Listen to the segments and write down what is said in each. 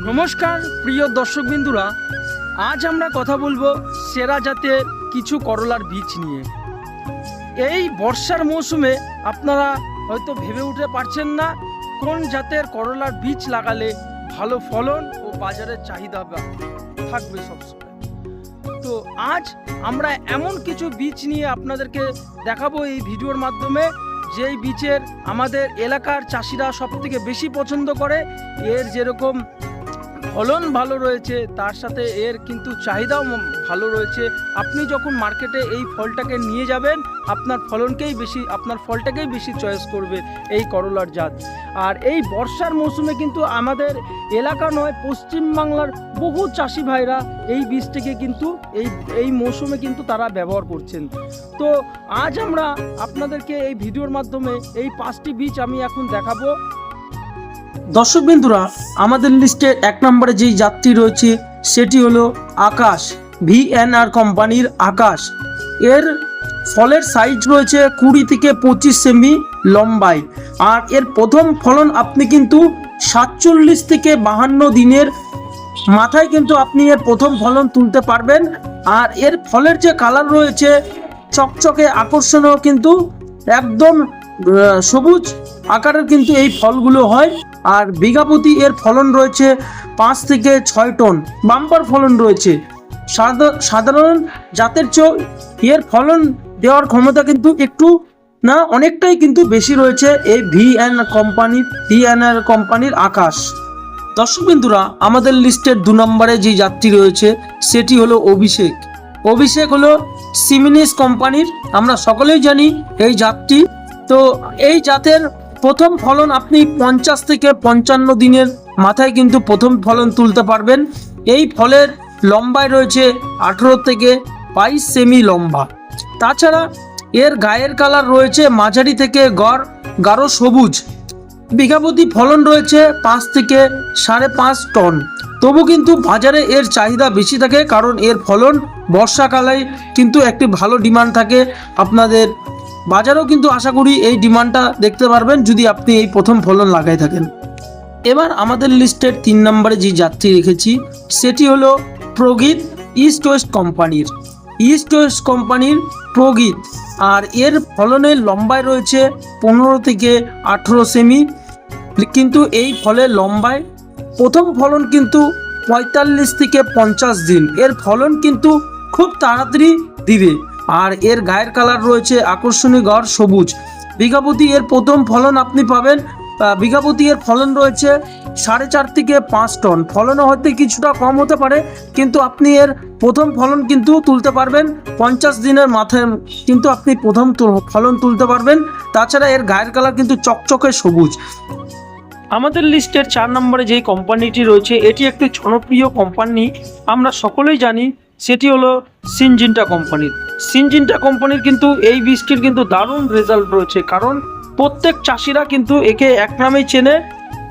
নমস্কার প্রিয় দর্শকবৃন্দুরা, আজ আমরা কথা বলবো সেরা জাতের কিছু করলার বীজ নিয়ে। এই বর্ষার মৌসুমে আপনারা হয়তো ভেবে উঠতে পারছেন না কোন জাতের করলার বীজ লাগালে ভালো ফলন ও বাজারের চাহিদা থাকবে সবসময়। তো আজ আমরা এমন কিছু বীজ নিয়ে আপনাদেরকে দেখাবো এই ভিডিওর মাধ্যমে, যেই বীজের আমাদের এলাকার চাষিরা সবথেকে বেশি পছন্দ করে। এর যেরকম ফলন ভালো রয়েছে তার সাথে এর কিন্তু চাহিদাও ভালো রয়েছে। আপনি যখন মার্কেটে এই ফলটাকে নিয়ে যাবেন আপনার ফলটাকেই বেশি চয়েস করবে এই করলার জাত। আর এই বর্ষার মৌসুমে কিন্তু আমাদের এলাকা নয়, পশ্চিমবাংলার বহু চাষি ভাইরা এই বীজটিকে কিন্তু এই মৌসুমে কিন্তু তারা ব্যবহার করছেন। তো আজ আমরা আপনাদেরকে এই ভিডিওর মাধ্যমে এই 5টি বীজ আমি এখন দেখাবো। দর্শকবৃন্দুরা, আমাদের লিস্টে 1 নম্বরে যেই জাতটি রয়েছে সেটি হলো আকাশ, VNR কোম্পানির আকাশ। এর ফলের সাইজ রয়েছে 20 থেকে 25 সেমি লম্বায়। আর এর প্রথম ফলন আপনি কিন্তু 47 থেকে 52 দিনের মাথায় কিন্তু আপনি এর প্রথম ফলন তুলতে পারবেন। আর এর ফলের যে কালার রয়েছে চকচকে আকর্ষণীয়, কিন্তু একদম সবুজ আকারের কিন্তু এই ফলগুলো হয়। আর বিঘা প্রতি এর ফলন রয়েছে 5 থেকে 6 টন, বাম্পার ফলন রয়েছে। সাধারণ জাতের চেয়ে এর ফলন দেওয়ার ক্ষমতা কিন্তু একটু না অনেকটাই কিন্তু বেশি রয়েছে এই VNR কোম্পানির আকাশ। দর্শকবৃন্দুরা, আমাদের লিস্টের 2 নম্বরে যে জাতটি রয়েছে সেটি হলো অভিষেক হলো সিমিনিস কোম্পানির। আমরা সকলেই জানি এই জাতটি। তো এই জাতের প্রথম ফলন আপনি 50 থেকে 55 দিনের মাথায় কিন্তু প্রথম ফলন তুলতে পারবেন। এই ফলের লম্বায় রয়েছে 18 থেকে 22 সেমি লম্বা। তাছাড়া এর গায়ের কালার রয়েছে মাঝারি থেকে গাঢ় সবুজ। বিঘাপতি ফলন রয়েছে 5 থেকে 5.5 টন। তবু কিন্তু বাজারে এর চাহিদা বেশি থাকে, কারণ এর ফলন বর্ষাকালে কিন্তু একটি ভালো ডিমান্ড থাকে। আপনাদের বাজারেও কিন্তু আশা করি এই ডিমান্ডটা দেখতে পারবেন যদি আপনি এই প্রথম ফলন লাগাই থাকেন। এবার আমাদের লিস্টের 3 নম্বরে যে জাতটি রেখেছি সেটি হলো প্রগীত, ইস্ট ওয়েস্ট কোম্পানির প্রগীত। আর এর ফলনের লম্বায় রয়েছে 15 থেকে 18 সেমি। কিন্তু এই ফলের লম্বায় প্রথম ফলন কিন্তু 45 থেকে 50 দিন। এর ফলন কিন্তু খুব তাড়াতাড়ি দিবে। আর এর গায়ের কালার রয়েছে আকর্ষণীয় গাঢ় সবুজ। বিঘাপতি এর প্রথম ফলন আপনি পাবেন, বিঘাপতি এর ফলন রয়েছে 4.5 থেকে 5 টন। ফলনও হয়তো কিছুটা কম হতে পারে, কিন্তু আপনি এর প্রথম ফলন কিন্তু তুলতে পারবেন 50 দিনের মাথায় কিন্তু আপনি প্রথম ফলন তুলতে পারবেন। তাছাড়া এর গায়ের কালার কিন্তু চকচকে সবুজ। আমাদের লিস্টের 4 নম্বরে যেই কোম্পানিটি রয়েছে এটি একটি জনপ্রিয় কোম্পানি, আমরা সকলেই জানি, সেটি হলো সিনজিন্টা কোম্পানির কিন্তু এই বীজটির কিন্তু দারুণ রেজাল্ট রয়েছে, কারণ প্রত্যেক চাষিরা কিন্তু একে এক নামেই চেনে।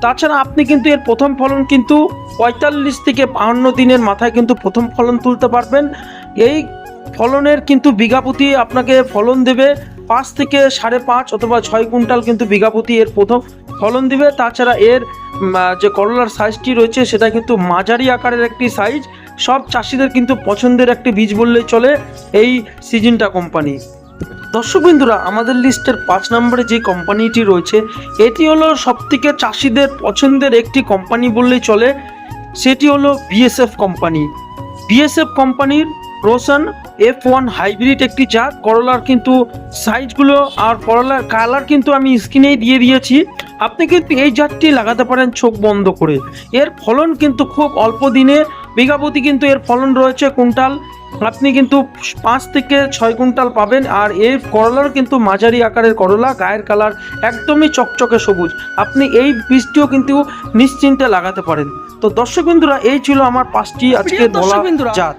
তাছাড়া আপনি কিন্তু এর প্রথম ফলন কিন্তু 45 থেকে 52 দিনের মাথায় কিন্তু প্রথম ফলন তুলতে পারবেন। এই ফলনের কিন্তু বিঘাপতি আপনাকে ফলন দেবে 5 থেকে 5.5 অথবা 6 কুইন্টাল কিন্তু বিঘাপতি এর প্রথম ফলন দিবে। তাছাড়া এর যে করলার সাইজটি রয়েছে সেটা কিন্তু মাঝারি আকারের একটি সাইজ। সব চাষিদের কিন্তু পছন্দের একটি বীজ বললেই চলে এই সিনজিন্টা কোম্পানি। দর্শকবৃন্দুরা, আমাদের লিস্টের 5 নম্বরে যে কোম্পানিটি রয়েছে এটি হলো সবথেকে চাষিদের পছন্দের একটি কোম্পানি বললেই চলে, সেটি হলো BSF কোম্পানির রোশন F1 হাইব্রিড একটি জাত। করলার কিন্তু সাইজগুলো আর করলার কালার কিন্তু আমি স্ক্রিনেই দিয়ে দিয়েছি। আপনি কিন্তু এই জাতটি লাগাতে পারেন চোখ বন্ধ করে। এর ফলন কিন্তু খুব অল্প দিনে, বিঘাপতি কিন্তু এর ফলন রয়েছে কুইন্টাল, আপনি কিন্তু 5 থেকে 6 কুইন্টাল পাবেন। আর এই করলার কিন্তু মাঝারি আকারের করলা, গায়ের কালার একদমই চকচকে সবুজ। আপনি এই বীজটিও কিন্তু নিশ্চিন্তে লাগাতে পারেন। তো দর্শকবৃন্দুরা, এই ছিল আমার 5টি আজকে বলা জাত।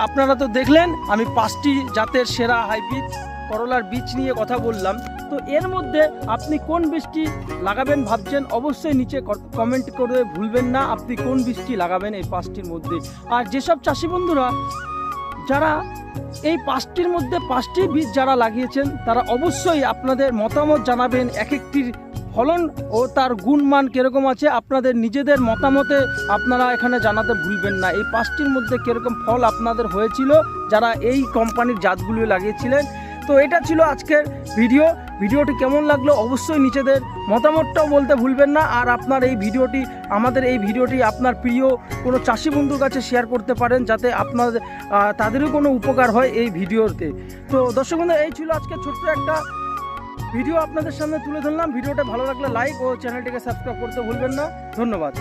আপনারা তো দেখলেন আমি 5টি জাতের সেরা হাইব্রিড করলার বীজ নিয়ে কথা বললাম। তো এর মধ্যে আপনি কোন বীজটি লাগাবেন ভাবছেন, অবশ্যই নিচে কমেন্ট করে ভুলবেন না আপনি কোন বীজটি লাগাবেন এই 5টির মধ্যে। আর যেসব চাষি বন্ধুরা যারা এই 5টির মধ্যে 5টি বীজ যারা লাগিয়েছেন তারা অবশ্যই আপনাদের মতামত জানাবেন এক একটির ফলন ও তার গুণমান কীরকম আছে আপনাদের নিজেদের মতামতে আপনারা এখানে জানাতে ভুলবেন না। এই 5টির মধ্যে কীরকম ফল আপনাদের হয়েছিল যারা এই কোম্পানির জাতগুলো লাগিয়েছিলেন। তো এটা ছিল আজকের ভিডিওটি কেমন লাগলো অবশ্যই নিজেদের মতামতটাও বলতে ভুলবেন না। আর আপনার এই ভিডিওটি আপনার প্রিয় কোনো চাষি বন্ধুর কাছে শেয়ার করতে পারেন, যাতে আপনাদের তাদেরও কোনো উপকার হয় এই ভিডিওতে। তো দর্শক বন্ধু, এই ছিল আজকে ছোট্ট একটা ভিডিও আপনাদের সামনে তুলে ধরলাম। ভিডিওটা ভালো লাগলে লাইক ও চ্যানেলটিকে সাবস্ক্রাইব করতে ভুলবেন না। ধন্যবাদ।